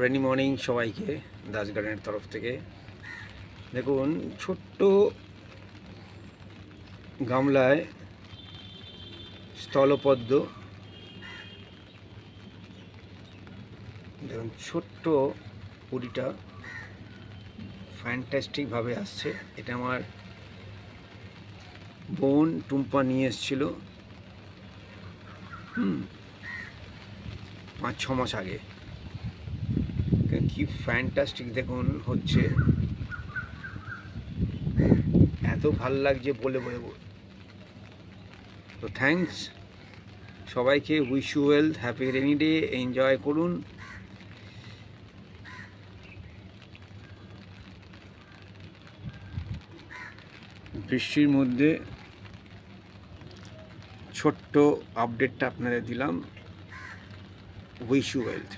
Rainy morning সবাইকে দাস গার্ডেনের তরফ থেকে। দেখুন ছোট্ট গামলায় স্থলপদ্ম, দেখুন ছোট্ট কুড়িটা ফ্যান্টাস্টিকভাবে আসছে। এটা আমার বোন টুম্পা নিয়ে এসেছিল 5-6 মাস আগে। কি ফ্যান্টাস্টিক দেখুন হচ্ছে, এত ভালো লাগছে বলে বলবো। তো থ্যাঙ্কস সবাইকে, wish you well, happy rainy day, enjoy করুন। বৃষ্টির মধ্যে ছোট্ট আপডেটটা আপনাদের দিলাম। Wish you wealth.